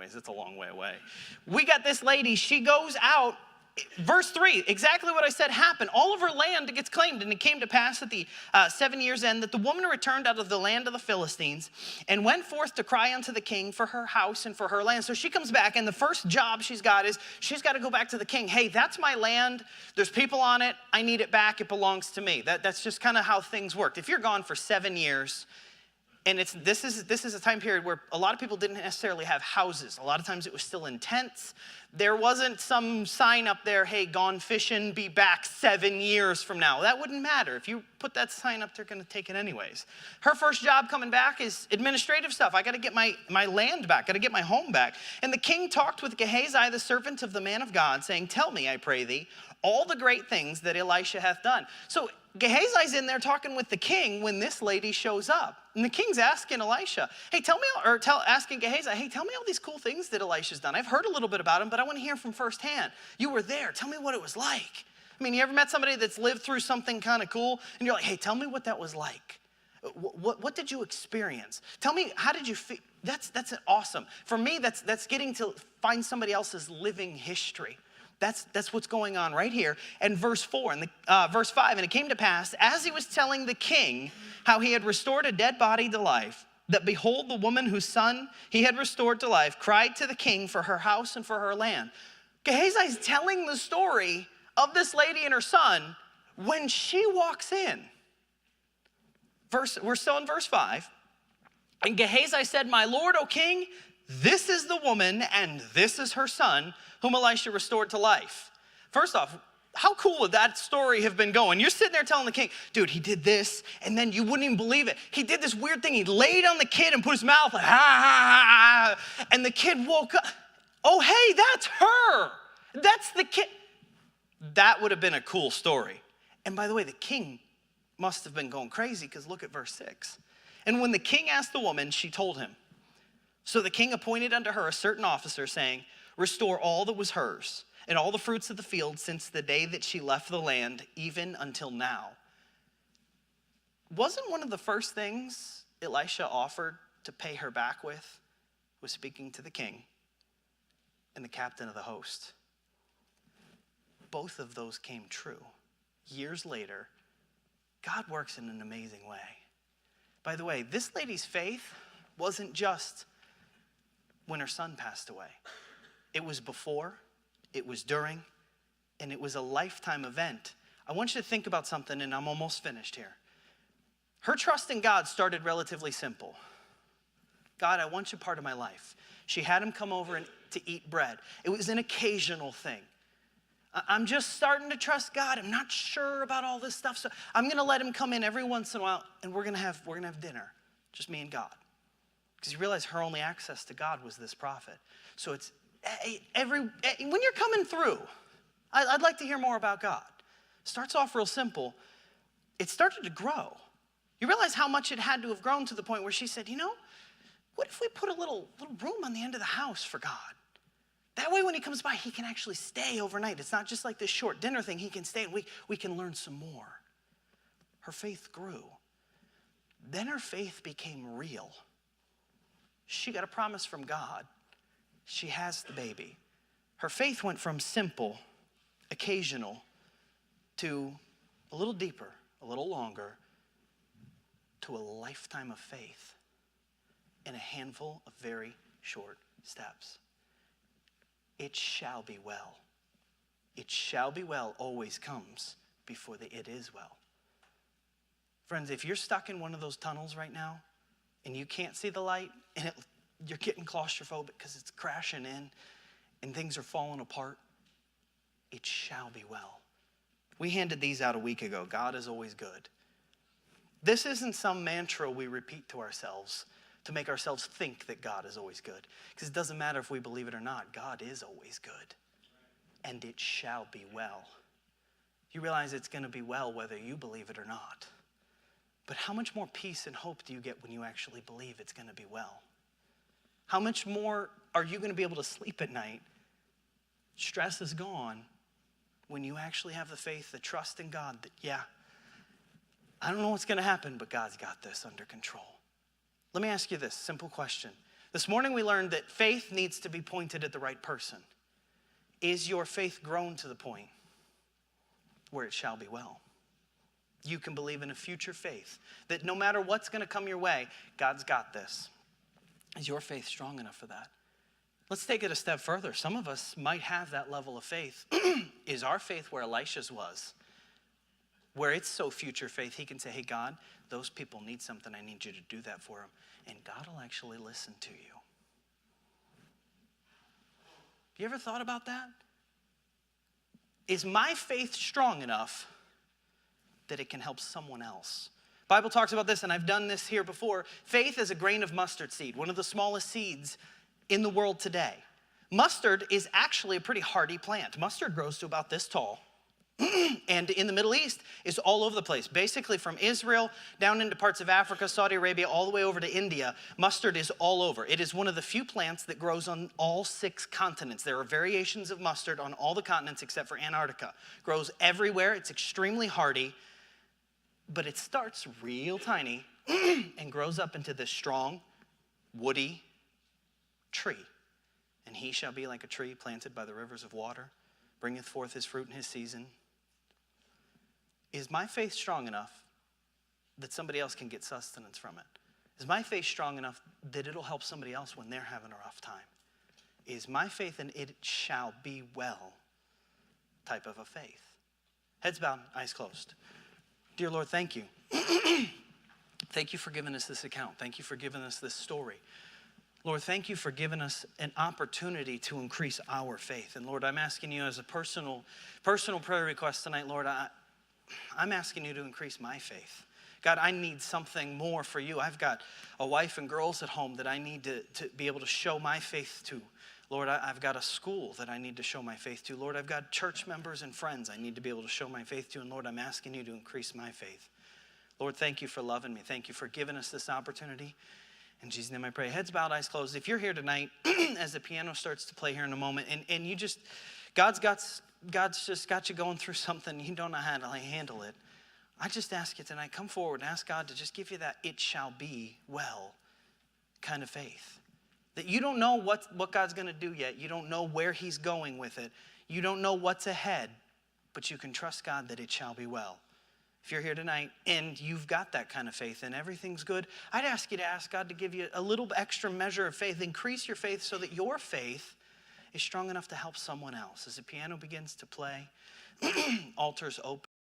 anyways, it's a long way away. We got this lady, she goes out. Verse 3, exactly what I said happened. All of her land gets claimed, and it came to pass at the 7 years' end that the woman returned out of the land of the Philistines and went forth to cry unto the king for her house and for her land. So she comes back, and the first job she's got is she's got to go back to the king. Hey, that's my land. There's people on it. I need it back. It belongs to me. That's just kind of how things worked. If you're gone for 7 years, and this is a time period where a lot of people didn't necessarily have houses. A lot of times it was still in tents. There wasn't some sign up there, hey, gone fishing, be back 7 years from now. That wouldn't matter. If you put that sign up, they're going to take it anyways. Her first job coming back is administrative stuff. I got to get my land back, got to get my home back. And the king talked with Gehazi, the servant of the man of God, saying, tell me, I pray thee, all the great things that Elisha hath done. So Gehazi's in there talking with the king when this lady shows up. And the king's asking Elisha, hey, asking Gehazi, hey, tell me all these cool things that Elisha's done. I've heard a little bit about him, but I want to hear from firsthand. You were there. Tell me what it was like. I mean, you ever met somebody that's lived through something kind of cool? And you're like, hey, tell me what that was like. What did you experience? Tell me, how did you feel? That's awesome. For me, that's getting to find somebody else's living history. That's what's going on right here. And verse 4 and verse 5, and it came to pass, as he was telling the king how he had restored a dead body to life, that behold, the woman whose son he had restored to life cried to the king for her house and for her land. Gehazi is telling the story of this lady and her son when she walks in. We're still in verse 5. And Gehazi said, my lord, O king, this is the woman and this is her son whom Elisha restored to life. First off, how cool would that story have been going? You're sitting there telling the king, dude, he did this, and then you wouldn't even believe it. He did this weird thing. He laid on the kid and put his mouth like, ha, ha, ha, and the kid woke up. Oh, hey, that's her. That's the kid. That would have been a cool story. And by the way, the king must have been going crazy because look at verse 6. And when the king asked the woman, she told him. So the king appointed unto her a certain officer, saying, restore all that was hers, and all the fruits of the field since the day that she left the land, even until now. Wasn't one of the first things Elisha offered to pay her back with was speaking to the king and the captain of the host? Both of those came true. Years later, God works in an amazing way. By the way, this lady's faith wasn't just when her son passed away. It was before, it was during, and it was a lifetime event. I want you to think about something, and I'm almost finished here. Her trust in God started relatively simple. God, I want you part of my life. She had him come over to eat bread. It was an occasional thing. I'm just starting to trust God. I'm not sure about all this stuff, so I'm going to let him come in every once in a while, and we're going to have dinner, just me and God. Because you realize her only access to God was this prophet. So it's when you're coming through, I'd like to hear more about God. Starts off real simple. It started to grow. You realize how much it had to have grown to the point where she said, you know, what if we put a little room on the end of the house for God? That way when he comes by, he can actually stay overnight. It's not just like this short dinner thing. He can stay and we can learn some more. Her faith grew. Then her faith became real. She got a promise from God. She has the baby. Her faith went from simple, occasional, to a little deeper, a little longer, to a lifetime of faith in a handful of very short steps. It shall be well. It shall be well always comes before the it is well. Friends, if you're stuck in one of those tunnels right now and you can't see the light and you're getting claustrophobic because it's crashing in and things are falling apart, it shall be well. We handed these out a week ago. God is always good. This isn't some mantra we repeat to ourselves to make ourselves think that God is always good. Because it doesn't matter if we believe it or not. God is always good. And it shall be well. You realize it's going to be well whether you believe it or not. But how much more peace and hope do you get when you actually believe it's going to be well? How much more are you going to be able to sleep at night? Stress is gone when you actually have the faith, the trust in God that, yeah, I don't know what's going to happen, but God's got this under control. Let me ask you this simple question. This morning we learned that faith needs to be pointed at the right person. Is your faith grown to the point where it shall be well? You can believe in a future faith that no matter what's going to come your way, God's got this. Is your faith strong enough for that? Let's take it a step further. Some of us might have that level of faith. Is our faith where Elisha's was? Where it's so future faith, he can say, hey, God, those people need something. I need you to do that for them. And God will actually listen to you. Have you ever thought about that? Is my faith strong enough that it can help someone else? Bible talks about this, and I've done this here before. Faith is a grain of mustard seed, one of the smallest seeds in the world today. Mustard is actually a pretty hardy plant. Mustard grows to about this tall. And in the Middle East is all over the place. Basically from Israel down into parts of Africa, Saudi Arabia, all the way over to India, mustard is all over. It is one of the few plants that grows on all 6 continents. There are variations of mustard on all the continents except for Antarctica. Grows everywhere. It's extremely hardy, but it starts real tiny and grows up into this strong, woody tree. And he shall be like a tree planted by the rivers of water, bringeth forth his fruit in his season. Is my faith strong enough that somebody else can get sustenance from it? Is my faith strong enough that it'll help somebody else when they're having a rough time? Is my faith an it shall be well type of a faith? Heads bowed, eyes closed. Dear Lord, thank you. Thank you for giving us this account. Thank you for giving us this story. Lord, thank you for giving us an opportunity to increase our faith. And Lord, I'm asking you as a personal prayer request tonight, Lord, I'm asking you to increase my faith. God, I need something more for you. I've got a wife and girls at home that I need to be able to show my faith to. Lord, I've got a school that I need to show my faith to. Lord, I've got church members and friends I need to be able to show my faith to. And Lord, I'm asking you to increase my faith. Lord, thank you for loving me. Thank you for giving us this opportunity. In Jesus' name I pray. Heads bowed, eyes closed. If you're here tonight, as the piano starts to play here in a moment, and you just, God's just got you going through something, you don't know how to handle it. I just ask you tonight, come forward and ask God to just give you that it shall be well kind of faith. That you don't know what God's going to do yet. You don't know where he's going with it. You don't know what's ahead, but you can trust God that it shall be well. If you're here tonight and you've got that kind of faith and everything's good, I'd ask you to ask God to give you a little extra measure of faith. Increase your faith so that your faith is strong enough to help someone else. As the piano begins to play, altars open.